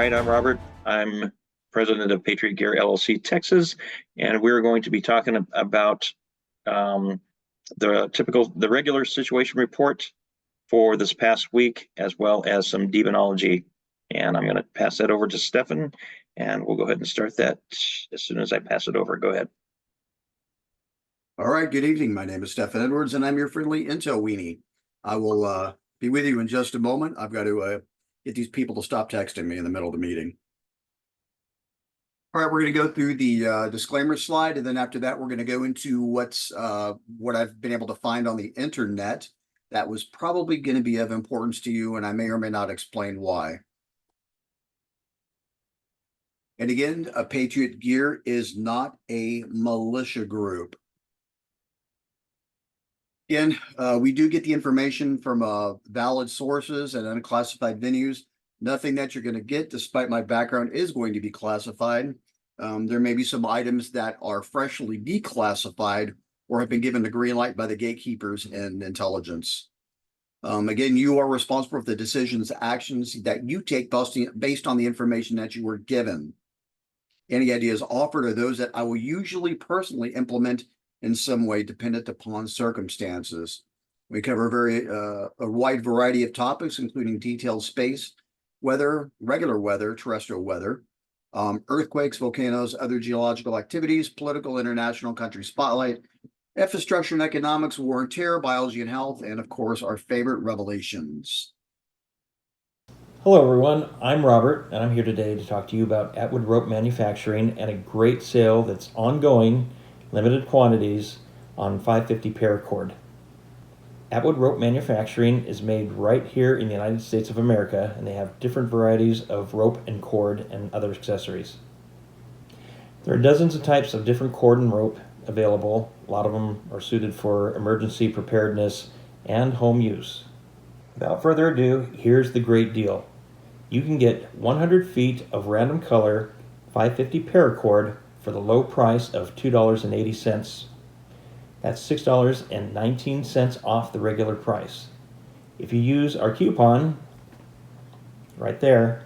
right, I'm Robert. I'm president of Patriot Gear LLC Texas, and we're going to be talking about the regular situation report for this past week, as well as some demonology. And I'm going to pass that over to Stefan, and we'll go ahead and start that as soon as I pass it over. Go ahead. All right, good evening. My name is Stefan Edwards, and I'm your friendly intel weenie. I will be with you in just a moment. I've got to get these people to stop texting me in the middle of the meeting. All right, we're going to go through the disclaimer slide, and then after that, we're going to go into what I've been able to find on the internet that was probably going to be of importance to you, and I may or may not explain why. And again, a Patriot Gear is not a militia group. Again, we do get the information from valid sources and unclassified venues. Nothing that you're going to get, despite my background, is going to be classified. There may be some items that are freshly declassified or have been given the green light by the gatekeepers and intelligence. Again, you are responsible for the decisions, actions that you take based on the information that you were given. Any ideas offered are those that I will usually personally implement in some way, dependent upon circumstances. We cover a wide variety of topics, including detailed space, weather, regular weather, terrestrial weather, earthquakes, volcanoes, other geological activities, political, international, country spotlight, infrastructure and economics, war and terror, biology and health, and of course, our favorite revelations. Hello everyone, I'm Robert, and I'm here today to talk to you about Atwood Rope Manufacturing and a great sale that's ongoing, limited quantities, on 550 paracord. Atwood Rope Manufacturing is made right here in the United States of America, and they have different varieties of rope and cord and other accessories. There are dozens of types of different cord and rope available. A lot of them are suited for emergency preparedness and home use. Without further ado, here's the great deal. You can get 100 feet of random color 550 paracord for the low price of $2.80. That's $6.19 off the regular price. If you use our coupon, right there,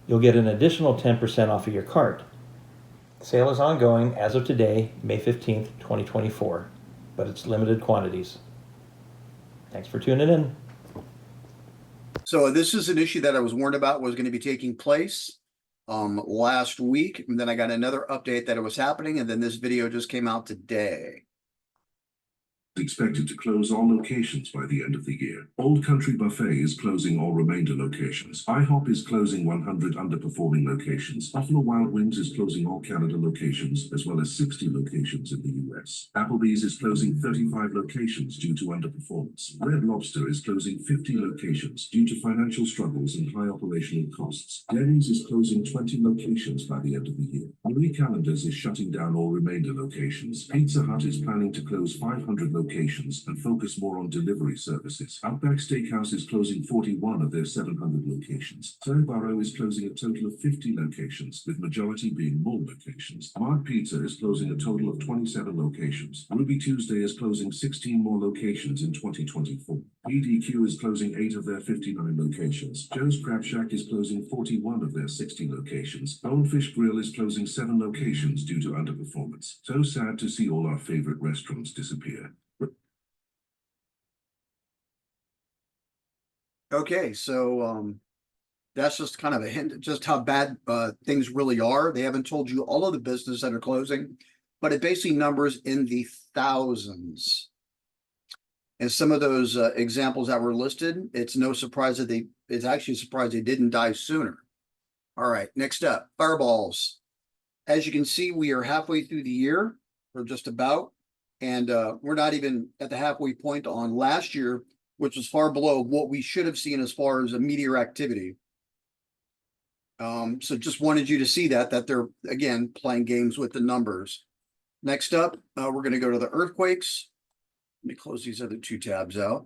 you'll get an additional 10% off of your cart. The sale is ongoing as of today, May 15th, 2024, but it's limited quantities. Thanks for tuning in. So this is an issue that I was warned about was going to be taking place last week, and then I got another update that it was happening, and then this video just came out today. Expected to close all locations by the end of the year. Old Country Buffet is closing all remainder locations. IHOP is closing 100 underperforming locations. Buffalo Wild Wings is closing all Canada locations, as well as 60 locations in the US. Applebee's is closing 35 locations due to underperformance. Red Lobster is closing 50 locations due to financial struggles and high operational costs. Denny's is closing 20 locations by the end of the year. Marie Callender's is shutting down all remainder locations. Pizza Hut is planning to close 500 locations and focus more on delivery services. Outback Steakhouse is closing 41 of their 700 locations. Sainsbury's is closing a total of 50 locations, with majority being mall locations. Mark Pizza is closing a total of 27 locations. Ruby Tuesday is closing 16 more locations in 2024. PDQ is closing 8 of their 59 locations. Joe's Crab Shack is closing 41 of their 60 locations. Bonefish Grill is closing 7 locations due to underperformance. So sad to see all our favorite restaurants disappear. Okay, so that's just kind of a hint at just how bad things really are. They haven't told you all of the businesses that are closing, but it basically numbers in the thousands. And some of those examples that were listed, it's no surprise that it's actually a surprise they didn't die sooner. All right, next up, fireballs. As you can see, we are halfway through the year, or just about, and we're not even at the halfway point on last year, which was far below what we should have seen as far as a meteor activity. So just wanted you to see that they're, again, playing games with the numbers. Next up, we're going to go to the earthquakes. Let me close these other two tabs out.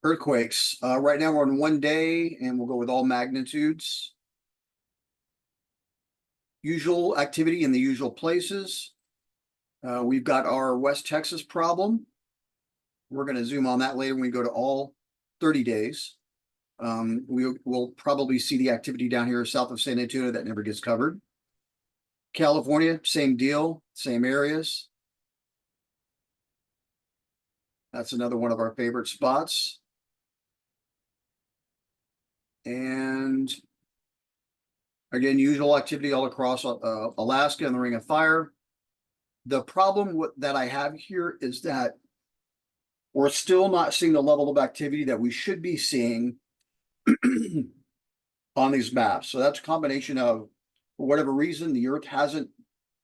Earthquakes. Right now we're on 1 day, and we'll go with all magnitudes. Usual activity in the usual places. We've got our West Texas problem. We're going to zoom on that later when we go to all 30 days. We will probably see the activity down here south of San Antonio that never gets covered. California, same deal, same areas. That's another one of our favorite spots. And again, usual activity all across Alaska and the Ring of Fire. The problem that I have here is that we're still not seeing the level of activity that we should be seeing on these maps. So that's a combination of, for whatever reason, the Earth hasn't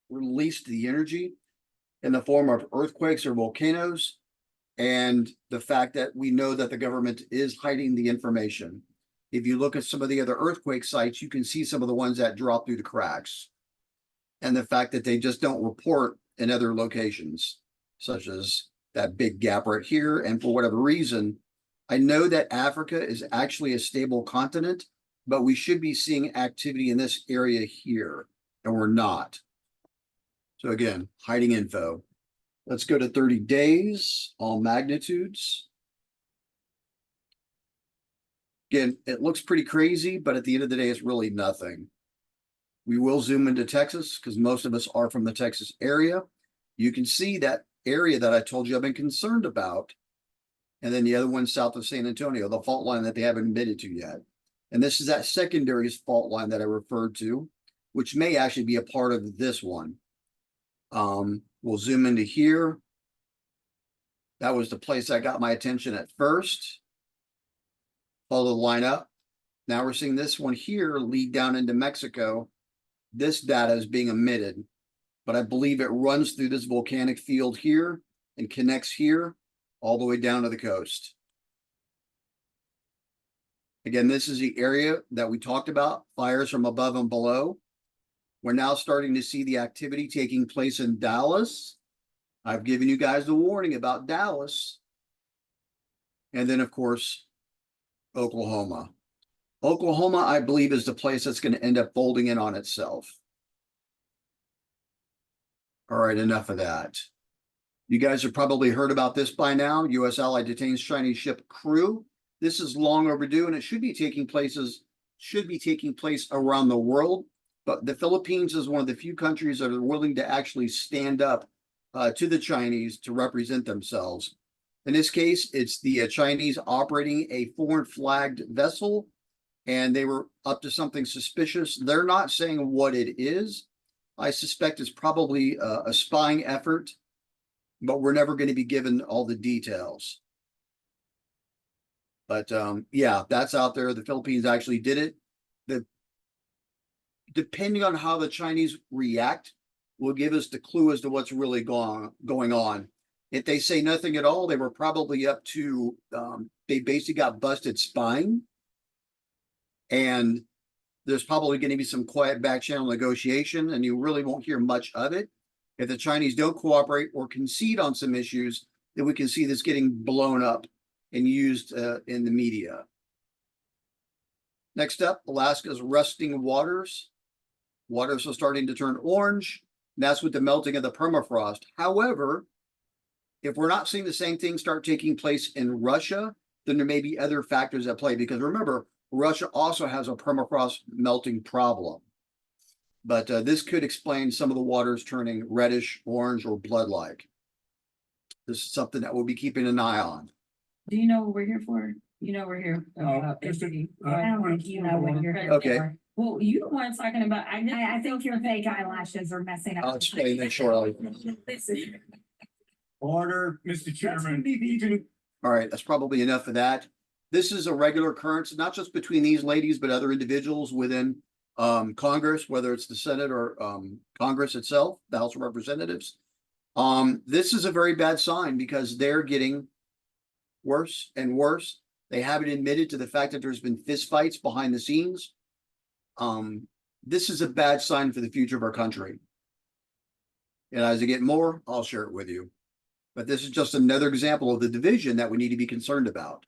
released the energy in the form of earthquakes or volcanoes, and the fact that we know that the government is hiding the information. If you look at some of the other earthquake sites, you can see some of the ones that drop through the cracks. And the fact that they just don't report in other locations, such as that big gap right here. And for whatever reason, I know that Africa is actually a stable continent, but we should be seeing activity in this area here, and we're not. So again, hiding info. Let's go to 30 days, all magnitudes. Again, it looks pretty crazy, but at the end of the day, it's really nothing. We will zoom into Texas because most of us are from the Texas area. You can see that area that I told you I've been concerned about. And then the other one south of San Antonio, the fault line that they haven't admitted to yet. And this is that secondary fault line that I referred to, which may actually be a part of this one. We'll zoom into here. That was the place that got my attention at first. Follow the line up. Now we're seeing this one here lead down into Mexico. This data is being emitted, but I believe it runs through this volcanic field here and connects here all the way down to the coast. Again, this is the area that we talked about, fires from above and below. We're now starting to see the activity taking place in Dallas. I've given you guys the warning about Dallas. And then, of course, Oklahoma. Oklahoma, I believe, is the place that's going to end up folding in on itself. All right, enough of that. You guys have probably heard about this by now. U.S. ally detains Chinese ship crew. This is long overdue, and it should be taking place around the world. But the Philippines is one of the few countries that are willing to actually stand up to the Chinese to represent themselves. In this case, it's the Chinese operating a foreign flagged vessel, and they were up to something suspicious. They're not saying what it is. I suspect it's probably a spying effort, but we're never going to be given all the details. But yeah, that's out there. The Philippines actually did it. Depending on how the Chinese react will give us the clue as to what's really going on. If they say nothing at all, they were probably up to, they basically got busted spying. And there's probably going to be some quiet back channel negotiation, and you really won't hear much of it. If the Chinese don't cooperate or concede on some issues, then we can see this getting blown up and used in the media. Next up, Alaska's resting waters. Waters are starting to turn orange. That's with the melting of the permafrost. However, if we're not seeing the same thing start taking place in Russia, then there may be other factors at play. Because remember, Russia also has a permafrost melting problem. But this could explain some of the waters turning reddish, orange, or blood-like. This is something that we'll be keeping an eye on. Do you know what we're here for? You know we're here. You know what you're here Okay. for. Well, you the one talking about. I think your fake eyelashes are messing up. I'll explain that shortly. Listen. Order, Mr. Chairman. All right, that's probably enough of that. This is a regular occurrence, not just between these ladies, but other individuals within Congress, whether it's the Senate or Congress itself, the House of Representatives. This is a very bad sign because they're getting worse and worse. They haven't admitted to the fact that there's been fistfights behind the scenes. This is a bad sign for the future of our country. And as I get more, I'll share it with you. But this is just another example of the division that we need to be concerned about.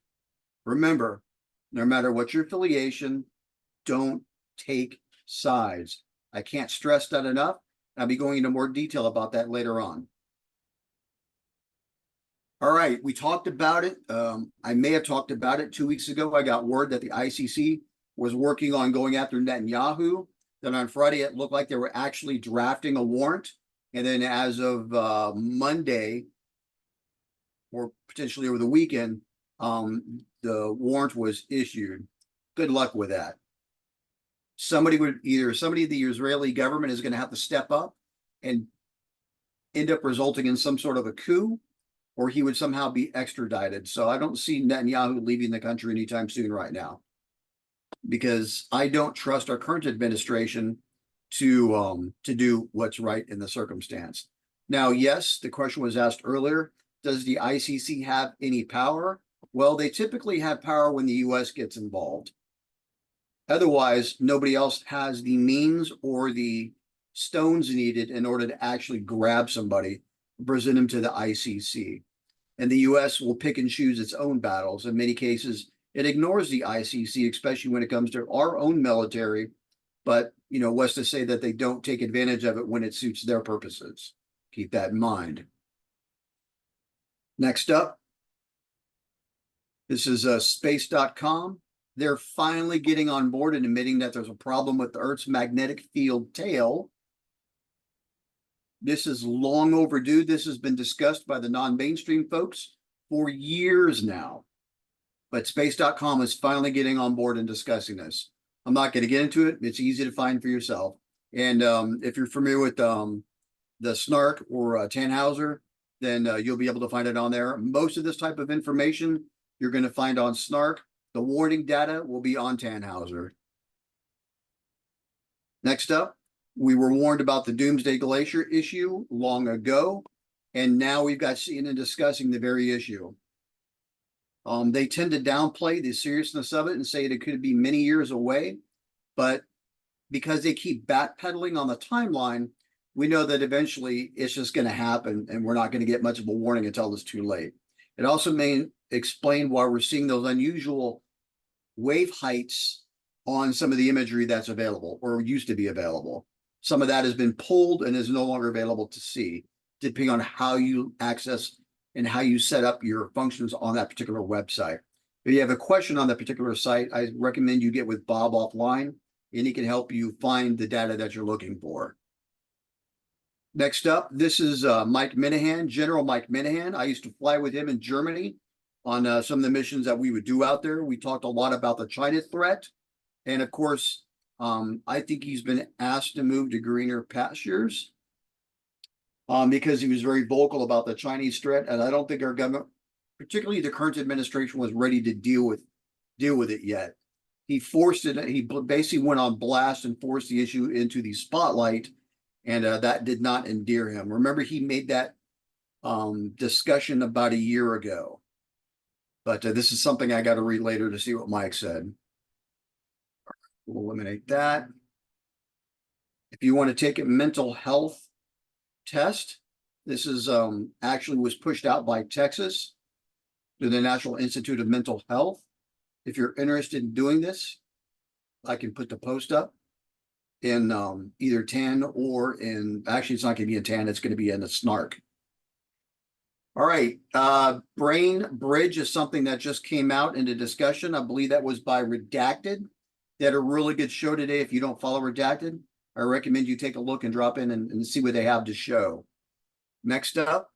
Remember, no matter what your affiliation, don't take sides. I can't stress that enough. I'll be going into more detail about that later on. All right, we talked about it. I may have talked about it 2 weeks ago. I got word that the ICC was working on going after Netanyahu. Then on Friday, it looked like they were actually drafting a warrant. And then as of Monday, or potentially over the weekend, the warrant was issued. Good luck with that. Somebody in the Israeli government is going to have to step up and end up resulting in some sort of a coup, or he would somehow be extradited. So I don't see Netanyahu leaving the country anytime soon right now, because I don't trust our current administration to do what's right in the circumstance. Now, yes, the question was asked earlier, does the ICC have any power? Well, they typically have power when the US gets involved. Otherwise, nobody else has the means or the stones needed in order to actually grab somebody, present them to the ICC. And the US will pick and choose its own battles. In many cases, it ignores the ICC, especially when it comes to our own military. But, what's to say that they don't take advantage of it when it suits their purposes? Keep that in mind. Next up, this is space.com. They're finally getting on board and admitting that there's a problem with the Earth's magnetic field tail. This is long overdue. This has been discussed by the non-mainstream folks for years now. But space.com is finally getting on board and discussing this. I'm not going to get into it. It's easy to find for yourself. And if you're familiar with the SNARK or Tannhauser, then you'll be able to find it on there. Most of this type of information you're going to find on SNARK. The warning data will be on Tannhauser. Next up, we were warned about the Doomsday Glacier issue long ago, and now we've got CNN discussing the very issue. They tend to downplay the seriousness of it and say it could be many years away, but because they keep backpedaling on the timeline, we know that eventually it's just going to happen, and we're not going to get much of a warning until it's too late. It also may explain why we're seeing those unusual wave heights on some of the imagery that's available or used to be available. Some of that has been pulled and is no longer available to see, depending on how you access and how you set up your functions on that particular website. If you have a question on that particular site, I recommend you get with Bob offline, and he can help you find the data that you're looking for. Next up, this is Mike Minahan, General Mike Minahan. I used to fly with him in Germany on some of the missions that we would do out there. We talked a lot about the China threat. And of course, I think he's been asked to move to greener pastures because he was very vocal about the Chinese threat. And I don't think our government, particularly the current administration, was ready to deal with it yet. He forced it. He basically went on blast and forced the issue into the spotlight. And that did not endear him. Remember, he made that discussion about a year ago. But this is something I got to read later to see what Mike said. We'll eliminate that. If you want to take a mental health test, this is actually was pushed out by Texas to the National Institute of Mental Health. If you're interested in doing this, I can put the post up in either TAN or actually it's not going to be in TAN, it's going to be in the SNARK. All right, Brain Bridge is something that just came out into discussion. I believe that was by Redacted. They had a really good show today. If you don't follow Redacted, I recommend you take a look and drop in and see what they have to show. Next up,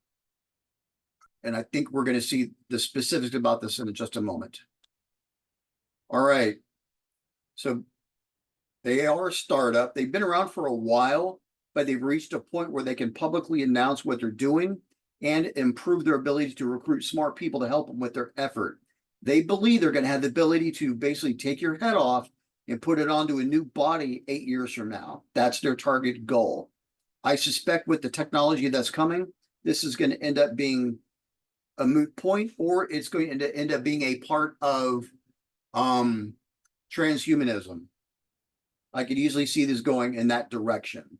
and I think we're going to see the specifics about this in just a moment. All right, so they are a startup. They've been around for a while, but they've reached a point where they can publicly announce what they're doing and improve their ability to recruit smart people to help them with their effort. They believe they're going to have the ability to basically take your head off and put it onto a new body 8 years from now. That's their target goal. I suspect with the technology that's coming, this is going to end up being a moot point, or it's going to end up being a part of transhumanism. I could easily see this going in that direction.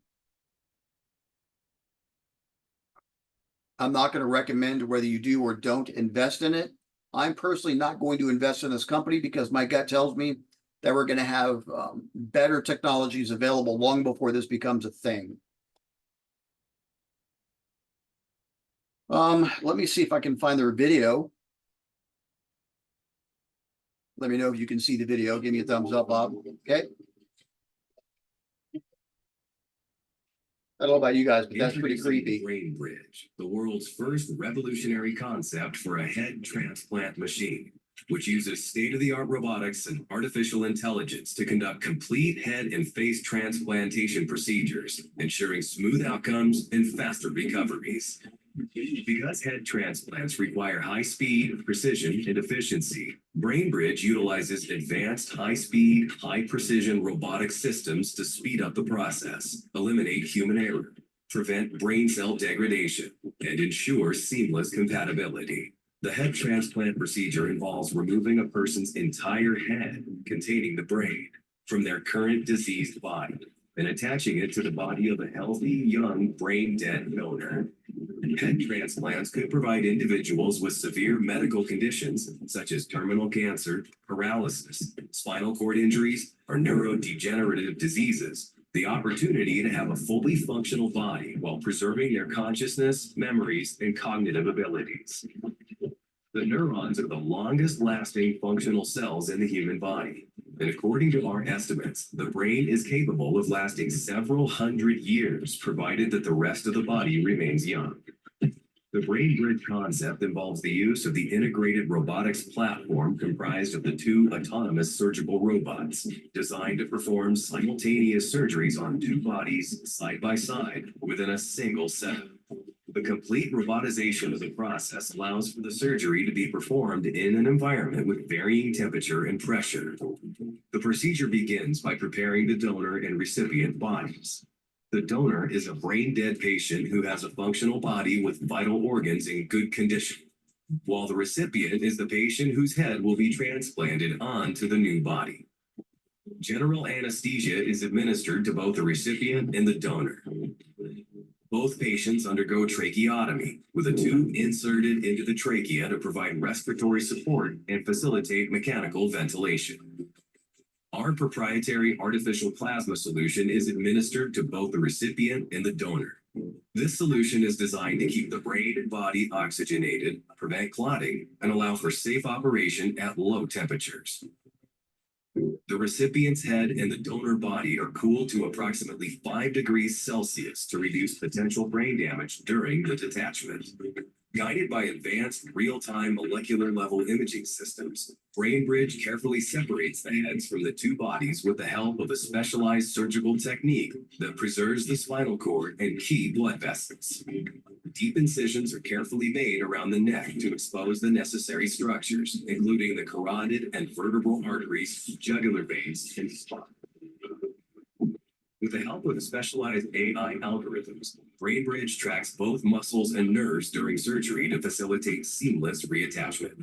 I'm not going to recommend whether you do or don't invest in it. I'm personally not going to invest in this company because my gut tells me that we're going to have better technologies available long before this becomes a thing. Let me see if I can find their video. Let me know if you can see the video. Give me a thumbs up, Bob. Okay. I don't know about you guys, but that's pretty Introducing creepy. Brain Bridge, the world's first revolutionary concept for a head transplant machine, which uses state-of-the-art robotics and artificial intelligence to conduct complete head and face transplantation procedures, ensuring smooth outcomes and faster recoveries. Because head transplants require high speed, precision, and efficiency, BrainBridge utilizes advanced high-speed, high-precision robotic systems to speed up the process, eliminate human error, prevent brain cell degradation, and ensure seamless compatibility. The head transplant procedure involves removing a person's entire head containing the brain from their current diseased body and attaching it to the body of a healthy, young, brain-dead donor. Head transplants could provide individuals with severe medical conditions such as terminal cancer, paralysis, spinal cord injuries, or neurodegenerative diseases the opportunity to have a fully functional body while preserving their consciousness, memories, and cognitive abilities. The neurons are the longest lasting functional cells in the human body. And according to our estimates, the brain is capable of lasting several hundred years, provided that the rest of the body remains young. The Brain Bridge concept involves the use of the integrated robotics platform comprised of the two autonomous surgical robots, designed to perform simultaneous surgeries on two bodies side by side within a single setup. The complete robotization of the process allows for the surgery to be performed in an environment with varying temperature and pressure. The procedure begins by preparing the donor and recipient bodies. The donor is a brain-dead patient who has a functional body with vital organs in good condition, while the recipient is the patient whose head will be transplanted onto the new body. General anesthesia is administered to both the recipient and the donor. Both patients undergo tracheotomy, with a tube inserted into the trachea to provide respiratory support and facilitate mechanical ventilation. Our proprietary artificial plasma solution is administered to both the recipient and the donor. This solution is designed to keep the brain and body oxygenated, prevent clotting, and allow for safe operation at low temperatures. The recipient's head and the donor body are cooled to approximately 5 degrees Celsius to reduce potential brain damage during the detachment. Guided by advanced real-time molecular level imaging systems, BrainBridge carefully separates the heads from the two bodies with the help of a specialized surgical technique that preserves the spinal cord and key blood vessels. Deep incisions are carefully made around the neck to expose the necessary structures, including the carotid and vertebral arteries, jugular veins, and spine. With the help of specialized AI algorithms, BrainBridge tracks both muscles and nerves during surgery to facilitate seamless reattachment.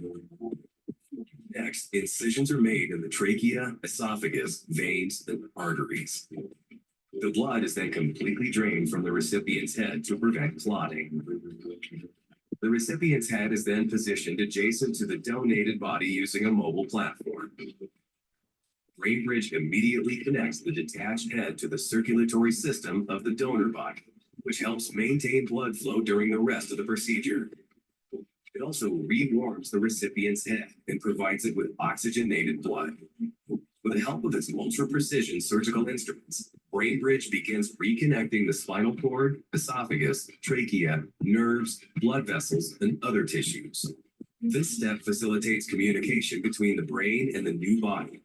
Next, incisions are made in the trachea, esophagus, veins, and arteries. The blood is then completely drained from the recipient's head to prevent clotting. The recipient's head is then positioned adjacent to the donated body using a mobile platform. BrainBridge immediately connects the detached head to the circulatory system of the donor body, which helps maintain blood flow during the rest of the procedure. It also rewarms the recipient's head and provides it with oxygenated blood. With the help of its ultra-precision surgical instruments, BrainBridge begins reconnecting the spinal cord, esophagus, trachea, nerves, blood vessels, and other tissues. This step facilitates communication between the brain and the new body.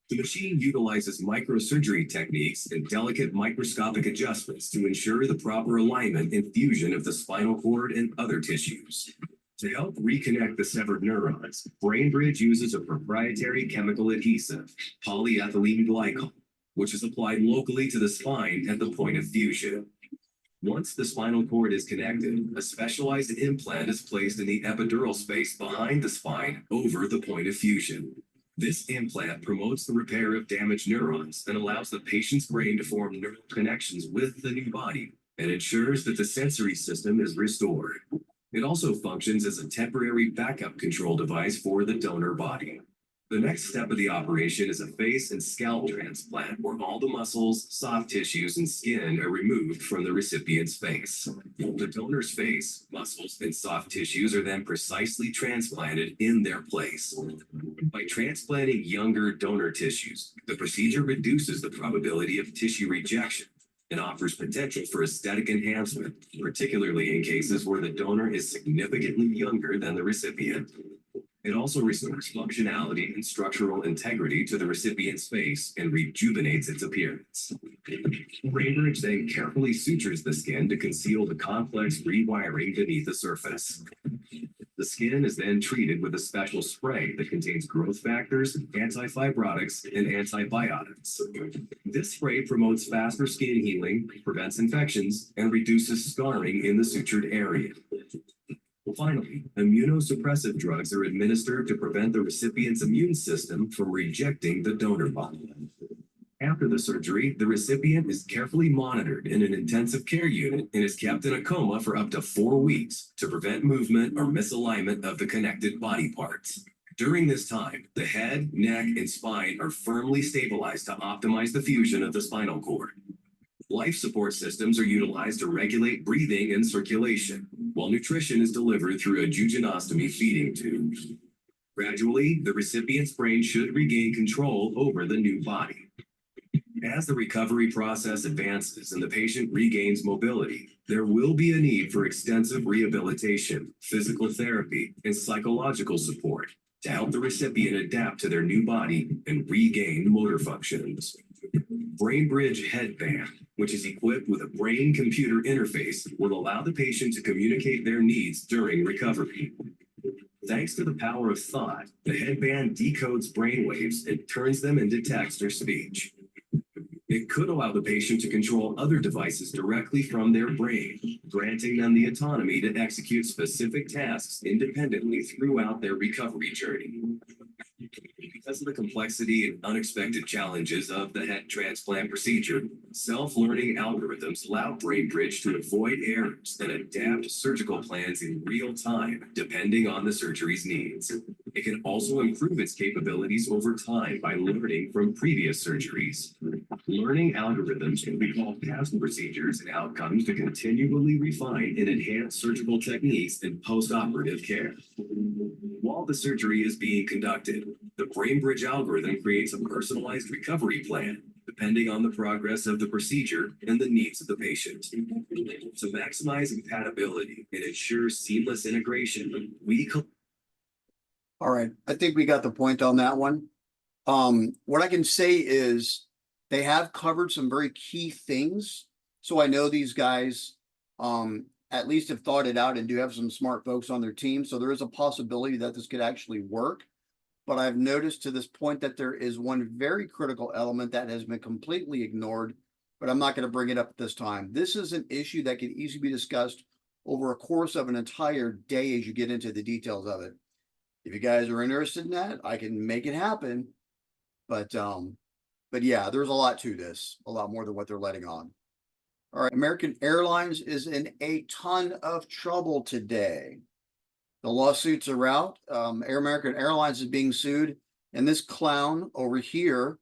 The machine utilizes microsurgery techniques and delicate microscopic adjustments to ensure the proper alignment and fusion of the spinal cord and other tissues. To help reconnect the severed neurons, BrainBridge uses a proprietary chemical adhesive, polyethylene glycol, which is applied locally to the spine at the point of fusion. Once the spinal cord is connected, a specialized implant is placed in the epidural space behind the spine over the point of fusion. This implant promotes the repair of damaged neurons and allows the patient's brain to form neural connections with the new body and ensures that the sensory system is restored. It also functions as a temporary backup control device for the donor body. The next step of the operation is a face and scalp transplant where all the muscles, soft tissues, and skin are removed from the recipient's face. The donor's face, muscles, and soft tissues are then precisely transplanted in their place. By transplanting younger donor tissues, the procedure reduces the probability of tissue rejection and offers potential for aesthetic enhancement, particularly in cases where the donor is significantly younger than the recipient. It also restores functionality and structural integrity to the recipient's face and rejuvenates its appearance. Brainbridge then carefully sutures the skin to conceal the complex rewiring beneath the surface. The skin is then treated with a special spray that contains growth factors, anti-fibrotics, and antibiotics. This spray promotes faster skin healing, prevents infections, and reduces scarring in the sutured area. Finally, immunosuppressive drugs are administered to prevent the recipient's immune system from rejecting the donor body. After the surgery, the recipient is carefully monitored in an intensive care unit and is kept in a coma for up to 4 weeks to prevent movement or misalignment of the connected body parts. During this time, the head, neck, and spine are firmly stabilized to optimize the fusion of the spinal cord. Life support systems are utilized to regulate breathing and circulation, while nutrition is delivered through a jejunostomy feeding tube. Gradually, the recipient's brain should regain control over the new body. As the recovery process advances and the patient regains mobility, there will be a need for extensive rehabilitation, physical therapy, and psychological support to help the recipient adapt to their new body and regain motor functions. BrainBridge Headband, which is equipped with a brain-computer interface, will allow the patient to communicate their needs during recovery. Thanks to the power of thought, the headband decodes brainwaves and turns them into text or speech. It could allow the patient to control other devices directly from their brain, granting them the autonomy to execute specific tasks independently throughout their recovery journey. Because of the complexity and unexpected challenges of the head transplant procedure, self-learning algorithms allow BrainBridge to avoid errors and adapt surgical plans in real time, depending on the surgery's needs. It can also improve its capabilities over time by learning from previous surgeries. Learning algorithms can recall past procedures and outcomes to continually refine and enhance surgical techniques in post-operative care. While the surgery is being conducted, the BrainBridge algorithm creates a personalized recovery plan, depending on the progress of the procedure and the needs of the patient. To maximize compatibility and ensure seamless integration, All right, I think we got the point on that one. What I can say is they have covered some very key things. So I know these guys at least have thought it out and do have some smart folks on their team. So there is a possibility that this could actually work. But I've noticed to this point that there is one very critical element that has been completely ignored, but I'm not going to bring it up at this time. This is an issue that can easily be discussed over a course of an entire day as you get into the details of it. If you guys are interested in that, I can make it happen. But yeah, there's a lot to this, a lot more than what they're letting on. All right, American Airlines is in a ton of trouble today. The lawsuits are out. American Airlines is being sued, and this clown over here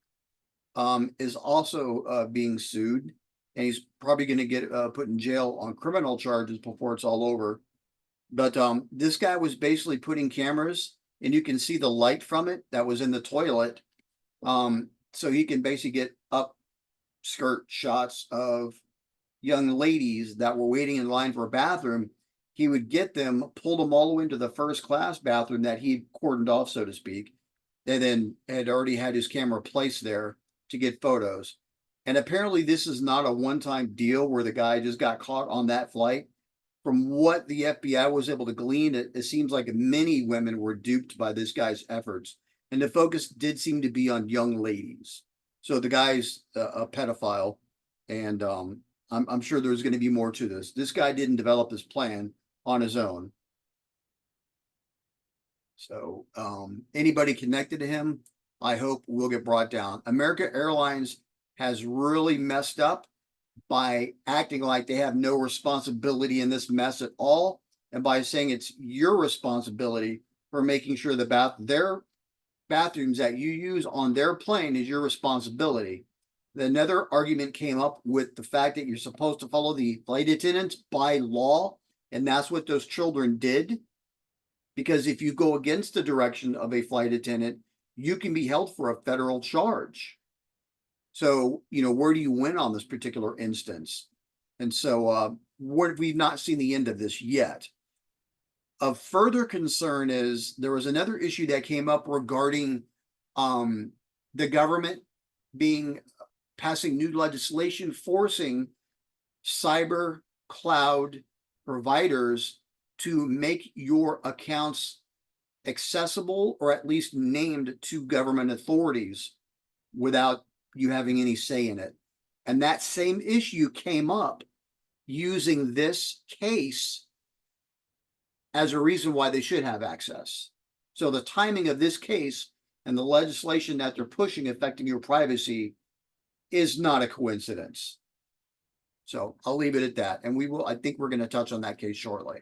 is also being sued, and he's probably going to get put in jail on criminal charges before it's all over. But this guy was basically putting cameras, and you can see the light from it that was in the toilet. So he can basically get upskirt shots of young ladies that were waiting in line for a bathroom. He would get them, pulled them all the way into the first class bathroom that he cordoned off, so to speak, and then had already had his camera placed there to get photos. And apparently this is not a one-time deal where the guy just got caught on that flight. From what the FBI was able to glean, it seems like many women were duped by this guy's efforts. And the focus did seem to be on young ladies. So the guy's a pedophile, and I'm sure there's going to be more to this. This guy didn't develop this plan on his own. So anybody connected to him, I hope will get brought down. American Airlines has really messed up by acting like they have no responsibility in this mess at all, and by saying it's your responsibility for making sure their bathrooms that you use on their plane is your responsibility. Another argument came up with the fact that you're supposed to follow the flight attendants by law, and that's what those children did. Because if you go against the direction of a flight attendant, you can be held for a federal charge. So, where do you win on this particular instance? And so we've not seen the end of this yet. Of further concern is there was another issue that came up regarding the government passing new legislation forcing cyber cloud providers to make your accounts accessible or at least named to government authorities without you having any say in it. And that same issue came up using this case as a reason why they should have access. So the timing of this case and the legislation that they're pushing affecting your privacy is not a coincidence. So I'll leave it at that. And I think we're going to touch on that case shortly.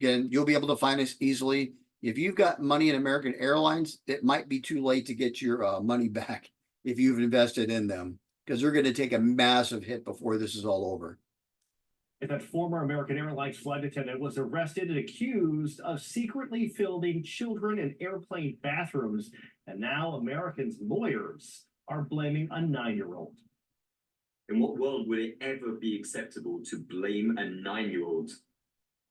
Again, you'll be able to find us easily. If you've got money in American Airlines, it might be too late to get your money back if you've invested in them, because they're going to take a massive hit before this is all over. That former American Airlines flight attendant was arrested and accused of secretly filming children in airplane bathrooms. And now Americans' lawyers are blaming a 9-year-old. In what world would it ever be acceptable to blame a 9-year-old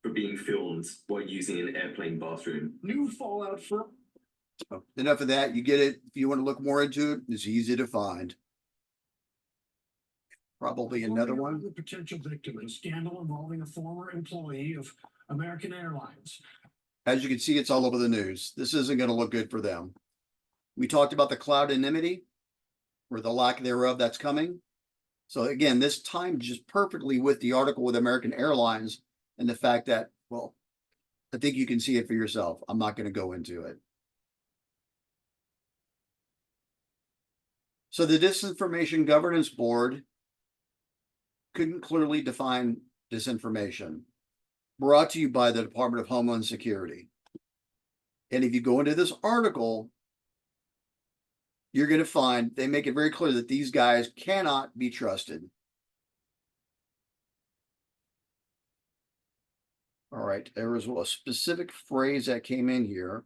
for being filmed while using an airplane bathroom? New fallout for... Enough of that. You get it. If you want to look more into it, it's easy to find. Probably another one. The potential victim in a scandal involving a former employee of American Airlines. As you can see, it's all over the news. This isn't going to look good for them. We talked about the cloud anonymity, or the lack thereof that's coming. So again, this timed just perfectly with the article with American Airlines and the fact that, well, I think you can see it for yourself. I'm not going to go into it. So the Disinformation Governance Board couldn't clearly define disinformation. Brought to you by the Department of Homeland Security. And if you go into this article, you're going to find they make it very clear that these guys cannot be trusted. All right, there was a specific phrase that came in here.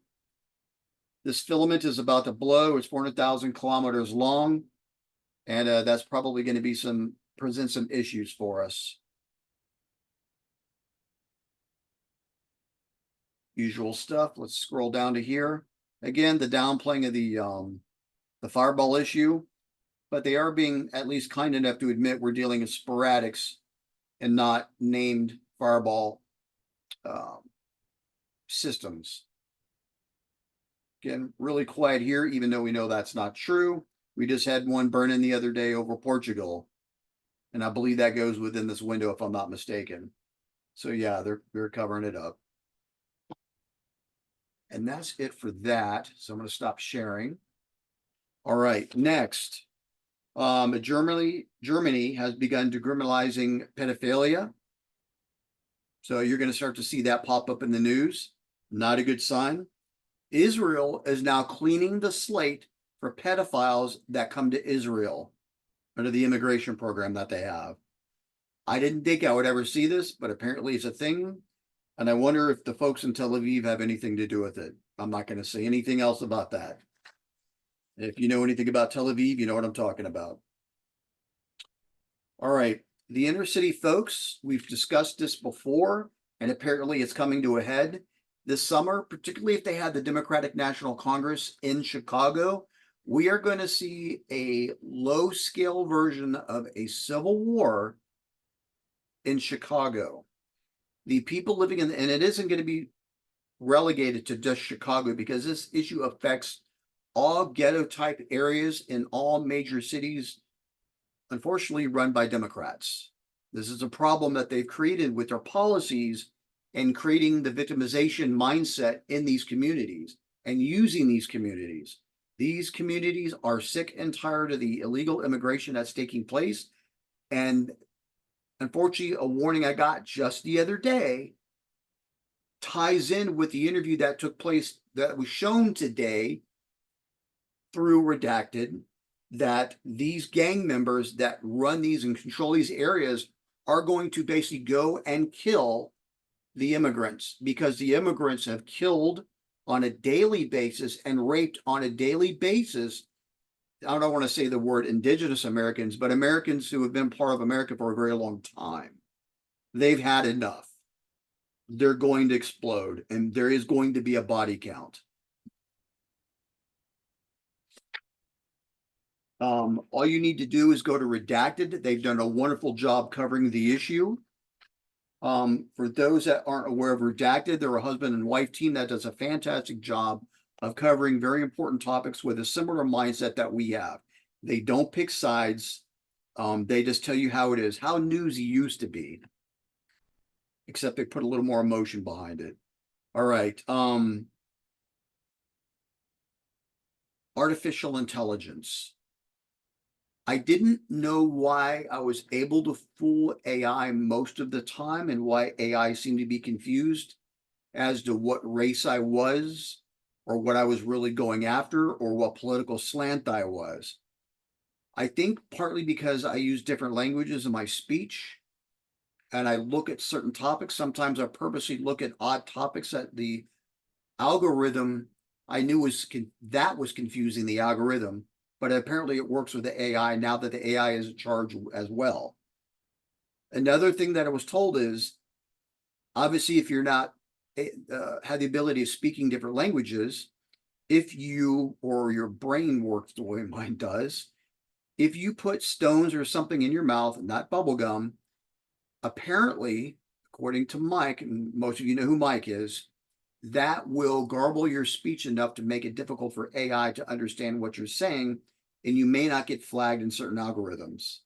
This filament is about to blow. It's 400,000 kilometers long. And that's probably going to present some issues for us. Usual stuff. Let's scroll down to here. Again, the downplaying of the fireball issue, but they are being at least kind enough to admit we're dealing with sporadics and not named fireball systems. Again, really quiet here, even though we know that's not true. We just had one burn in the other day over Portugal. And I believe that goes within this window, if I'm not mistaken. So yeah, they're covering it up. And that's it for that. So I'm going to stop sharing. All right, next. Germany has begun decriminalizing pedophilia. So you're going to start to see that pop up in the news. Not a good sign. Israel is now cleaning the slate for pedophiles that come to Israel under the immigration program that they have. I didn't think I would ever see this, but apparently it's a thing. And I wonder if the folks in Tel Aviv have anything to do with it. I'm not going to say anything else about that. If you know anything about Tel Aviv, you know what I'm talking about. All right. The inner city folks, we've discussed this before, and apparently it's coming to a head this summer, particularly if they had the Democratic National Congress in Chicago. We are going to see a low-scale version of a civil war in Chicago. The people living and it isn't going to be relegated to just Chicago, because this issue affects all ghetto-type areas in all major cities, unfortunately run by Democrats. This is a problem that they've created with their policies and creating the victimization mindset in these communities and using these communities. These communities are sick and tired of the illegal immigration that's taking place. And unfortunately, a warning I got just the other day ties in with the interview that took place that was shown today through redacted that these gang members that run these and control these areas are going to basically go and kill the immigrants, because the immigrants have killed on a daily basis and raped on a daily basis. I don't want to say the word indigenous Americans, but Americans who have been part of America for a very long time. They've had enough. They're going to explode, and there is going to be a body count. All you need to do is go to redacted. They've done a wonderful job covering the issue. For those that aren't aware of redacted, they're a husband and wife team that does a fantastic job of covering very important topics with a similar mindset that we have. They don't pick sides. They just tell you how it is, how newsy used to be, except they put a little more emotion behind it. All right. Artificial intelligence. I didn't know why I was able to fool AI most of the time, and why AI seemed to be confused as to what race I was, or what I was really going after, or what political slant I was. I think partly because I use different languages in my speech, and I look at certain topics. Sometimes I purposely look at odd topics that the algorithm I knew was confusing the algorithm. But apparently it works with the AI now that the AI is in charge as well. Another thing that I was told is, obviously, if you're not have the ability of speaking different languages, if you, or your brain works the way mine does, if you put stones or something in your mouth, not bubble gum, apparently, according to Mike, and most of you know who Mike is, that will garble your speech enough to make it difficult for AI to understand what you're saying, and you may not get flagged in certain algorithms.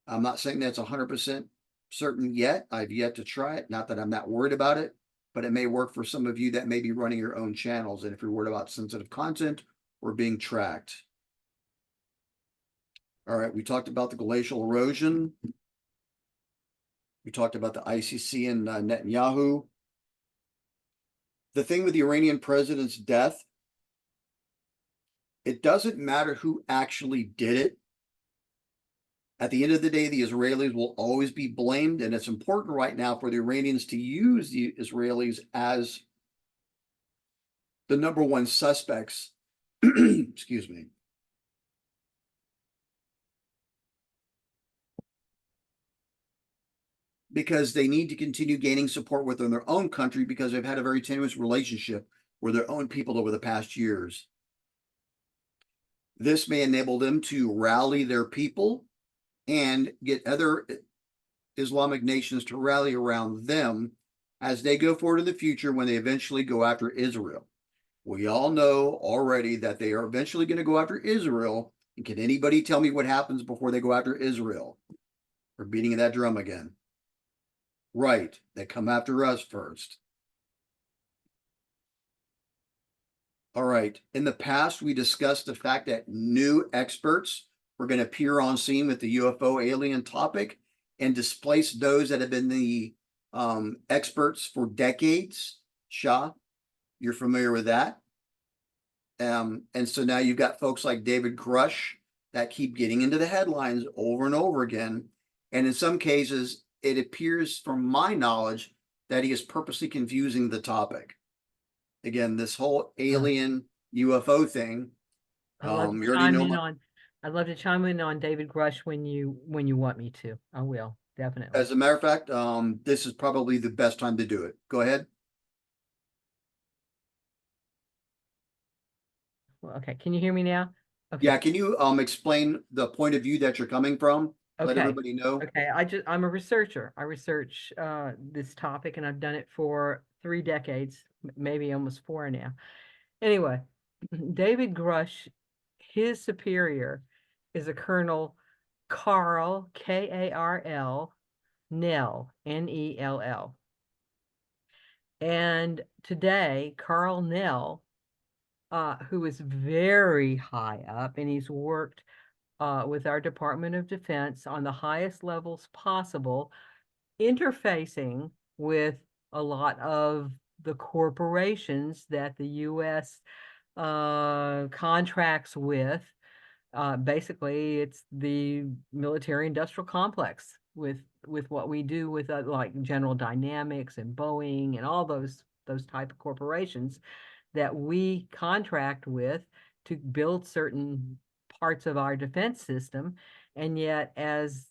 I'm not saying that's 100% certain yet. I've yet to try it. Not that I'm not worried about it, but it may work for some of you that may be running your own channels, and if you're worried about sensitive content or being tracked. All right, we talked about the glacial erosion. We talked about the ICC and Netanyahu. The thing with the Iranian president's death, it doesn't matter who actually did it. At the end of the day, the Israelis will always be blamed, and it's important right now for the Iranians to use the Israelis as the number one suspects. Excuse me. Because they need to continue gaining support within their own country, because they've had a very tenuous relationship with their own people over the past years. This may enable them to rally their people and get other Islamic nations to rally around them as they go forward in the future when they eventually go after Israel. We all know already that they are eventually going to go after Israel. And can anybody tell me what happens before they go after Israel? We're beating that drum again. Right, they come after us first. All right, in the past, we discussed the fact that new experts were going to appear on scene with the UFO alien topic and displace those that have been the experts for decades. Shah, you're familiar with that. And so now you've got folks like David Grush that keep getting into the headlines over and over again. And in some cases, it appears from my knowledge that he is purposely confusing the topic. Again, this whole alien UFO thing. I'd love to chime in on David Grush when you want me to. I will, definitely. As a matter of fact, this is probably the best time to do it. Go ahead. Well, okay, can you hear me now? Okay. Yeah, can you explain the point of view that you're coming from? Let everybody know. Okay, I'm a researcher. I research this topic, and I've done it for 3 decades, maybe almost 4 now. Anyway, David Grush, his superior is a Colonel Carl, K-A-R-L, Nell, N-E-L-L. And today, Carl Nell, who is very high up, and he's worked with our Department of Defense on the highest levels possible, interfacing with a lot of the corporations that the U.S. contracts with. Basically, it's the military industrial complex with what we do with like General Dynamics and Boeing and all those type of corporations that we contract with to build certain parts of our defense system. And yet, as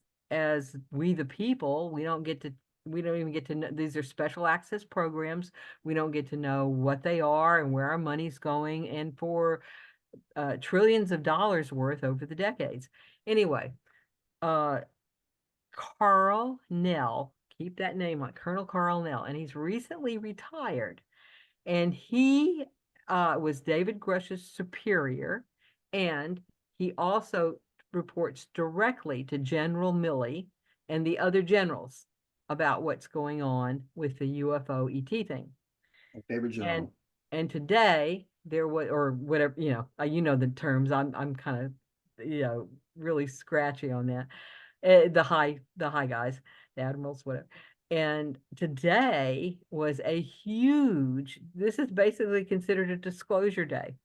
we the people, we don't even get to know, these are special access programs. We don't get to know what they are and where our money's going, and for trillions of dollars worth over the decades. Anyway, Carl Nell, keep that name on, Colonel Carl Nell, and he's recently retired. And he was David Grush's superior, and he also reports directly to General Milley and the other generals about what's going on with the UFO ET thing. My favorite general. And today there was, or whatever, you know the terms. I'm kind of really scratchy on that. The high guys, the admirals, whatever. And today was a huge, this is basically considered a disclosure day.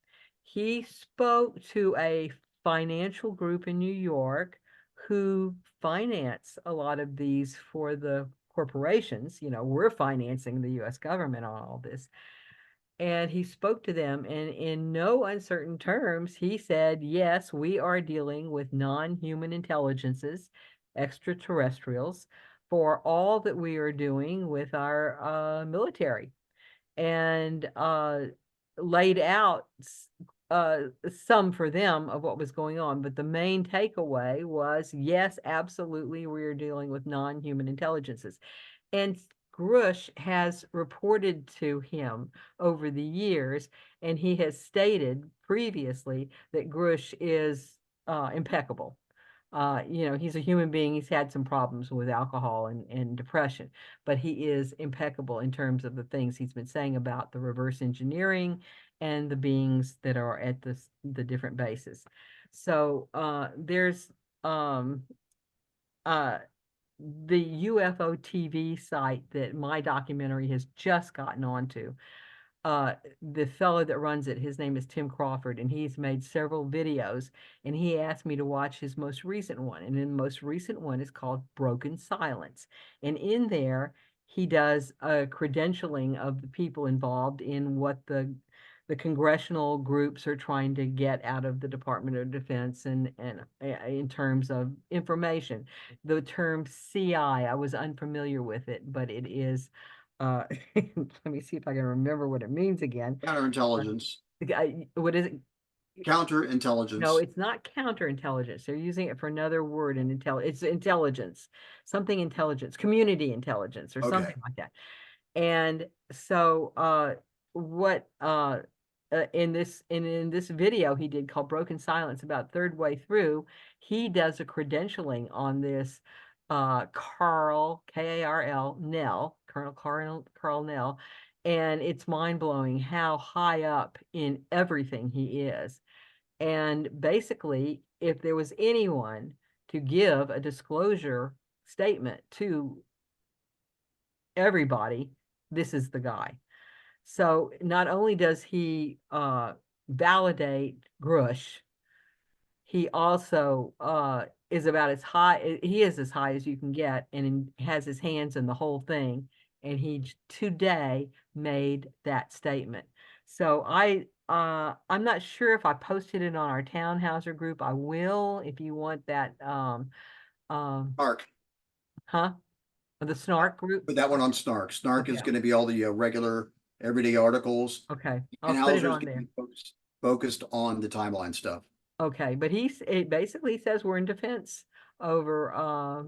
He spoke to a financial group in New York who finance a lot of these for the corporations. We're financing the US government on all this. And he spoke to them, and in no uncertain terms, he said, yes, we are dealing with non-human intelligences, extraterrestrials, for all that we are doing with our military, and laid out some for them of what was going on. But the main takeaway was, yes, absolutely, we are dealing with non-human intelligences. And Grush has reported to him over the years, and he has stated previously that Grush is impeccable. He's a human being. He's had some problems with alcohol and depression, but he is impeccable in terms of the things he's been saying about the reverse engineering and the beings that are at the different bases. So there's the UFO TV site that my documentary has just gotten onto. The fellow that runs it, his name is Tim Crawford, and he's made several videos, and he asked me to watch his most recent one. And the most recent one is called Broken Silence. And in there, he does a credentialing of the people involved in what the congressional groups are trying to get out of the Department of Defense, and in terms of information. The term CI, I was unfamiliar with it, but it is, let me see if I can remember what it means again. Counterintelligence. What is it? Counterintelligence. No, it's not counterintelligence. They're using it for another word in it's intelligence, something intelligence, community intelligence, or something like that. And so what in this video he did called Broken Silence, about third way through, he does a credentialing on this Carl, K-A-R-L, Nell, Colonel Carl Nell, and it's mind-blowing how high up in everything he is. And basically, if there was anyone to give a disclosure statement to everybody, this is the guy. So not only does he validate Grush, he also is about as high, he is as high as you can get, and has his hands in the whole thing. And he today made that statement. So I'm not sure if I posted it on our Townhouser group. I will, if you want that. Snark. Huh? The Snark group? Put that one on Snark. Snark is going to be all the regular everyday articles. Okay. And I'll put it Hauser's on gonna there. be focused on the timeline stuff. Okay, but it basically says we're in defense over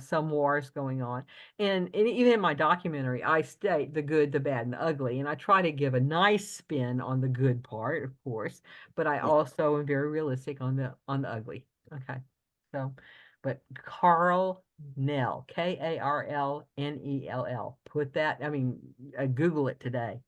some wars going on. And even in my documentary, I state the good, the bad, and the ugly. And I try to give a nice spin on the good part, of course, but I also am very realistic on the ugly. Okay. So, but Carl Nell, K-A-R-L-N-E-L-L. Put that, Google it today,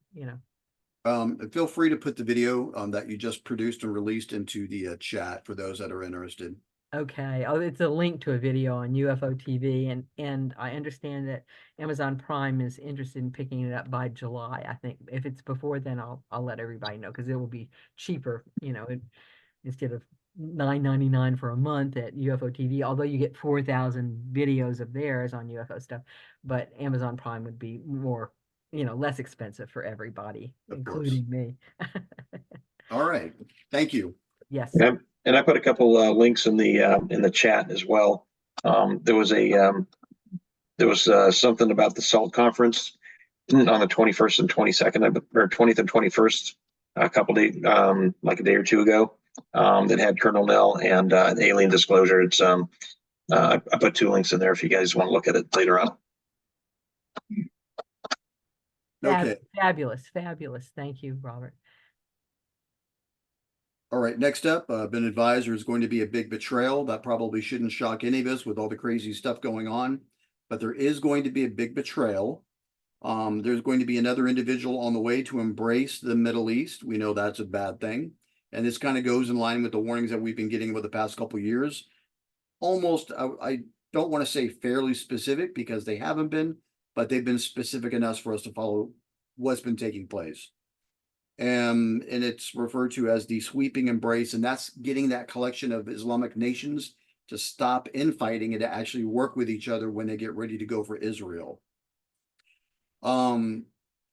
Feel free to put the video that you just produced and released into the chat for those that are interested. Okay, oh, it's a link to a video on UFO TV, and I understand that Amazon Prime is interested in picking it up by July. I think if it's before then, I'll let everybody know because it will be cheaper, instead of $9.99 for a month at UFO TV. Although you get 4,000 videos of theirs on UFO stuff, but Amazon Prime would be more, less expensive for everybody, Of course. including me. All right. Thank you. Yes. Yep. And I put a couple links in the chat as well. There was something about the SALT conference on the 21st and 22nd, or 20th and 21st, a couple days, like a day or two ago, that had Colonel Nell and alien disclosure. It's I put 2 links in there if you guys want to look at it later on. Okay. Fabulous. Thank you, Robert. All right. Next up, been advised there's going to be a big betrayal. That probably shouldn't shock any of us with all the crazy stuff going on, but there is going to be a big betrayal. There's going to be another individual on the way to embrace the Middle East. We know that's a bad thing. And this kind of goes in line with the warnings that we've been getting over the past couple of years. Almost, I don't want to say fairly specific because they haven't been, but they've been specific enough for us to follow what's been taking place. And it's referred to as the sweeping embrace, and that's getting that collection of Islamic nations to stop infighting and to actually work with each other when they get ready to go for Israel.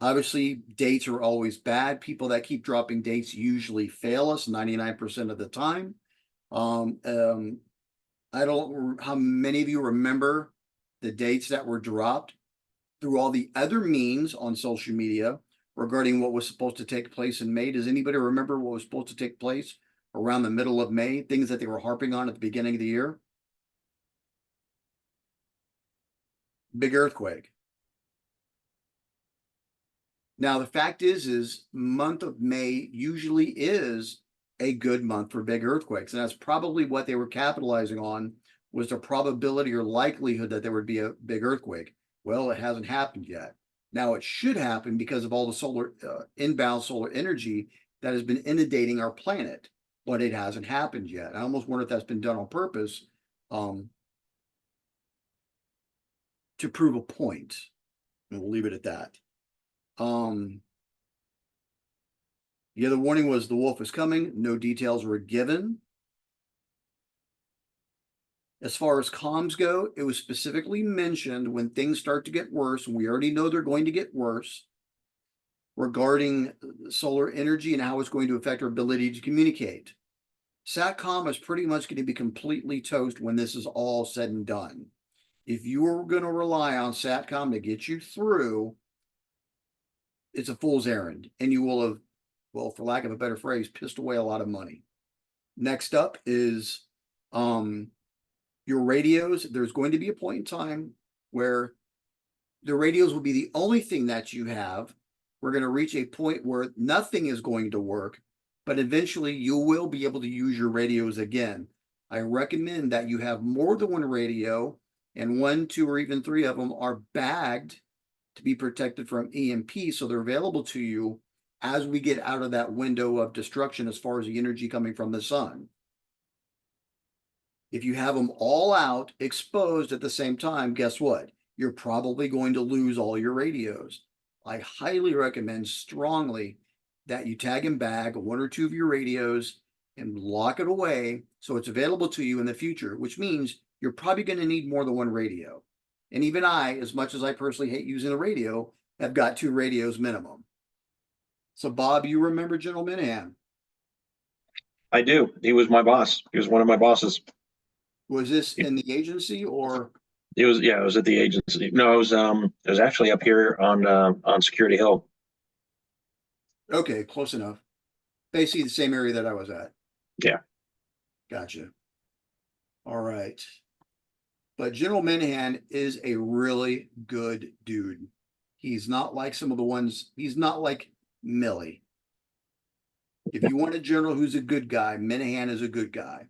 Obviously, dates are always bad. People that keep dropping dates usually fail us 99% of the time. I don't know how many of you remember the dates that were dropped through all the other means on social media regarding what was supposed to take place in May. Does anybody remember what was supposed to take place around the middle of May? Things that they were harping on at the beginning of the year? Big earthquake. Now, the fact is month of May usually is a good month for big earthquakes. And that's probably what they were capitalizing on, was the probability or likelihood that there would be a big earthquake. Well, it hasn't happened yet. Now it should happen because of all the solar inbound solar energy that has been inundating our planet, but it hasn't happened yet. I almost wonder if that's been done on purpose to prove a point. And we'll leave it at that. The other warning was the wolf is coming. No details were given. As far as comms go, it was specifically mentioned when things start to get worse, and we already know they're going to get worse, regarding solar energy and how it's going to affect our ability to communicate. SATCOM is pretty much going to be completely toast when this is all said and done. If you are going to rely on SATCOM to get you through, it's a fool's errand, and you will have, well, for lack of a better phrase, pissed away a lot of money. Next up is your radios. There's going to be a point in time where the radios will be the only thing that you have. We're going to reach a point where nothing is going to work, but eventually you will be able to use your radios again. I recommend that you have more than one radio, and 1, 2, or even 3 of them are bagged to be protected from EMP, so they're available to you as we get out of that window of destruction as far as the energy coming from the sun. If you have them all out, exposed at the same time, guess what? You're probably going to lose all your radios. I highly recommend strongly that you tag and bag 1 or 2 of your radios and lock it away so it's available to you in the future, which means you're probably going to need more than 1 radio. And even I, as much as I personally hate using a radio, have got 2 radios minimum. So Bob, you remember General Minahan? I do. He was my boss. He was one of my bosses. Was this in the agency or? It was, yeah, it was at the agency. No, it was actually up here on Security Hill. Okay, close enough. Basically the same area that I was at. Yeah. Gotcha. All right. But General Minahan is a really good dude. He's not like some of the ones, he's not like Milley. If you want a general who's a good guy, Minahan is a good guy.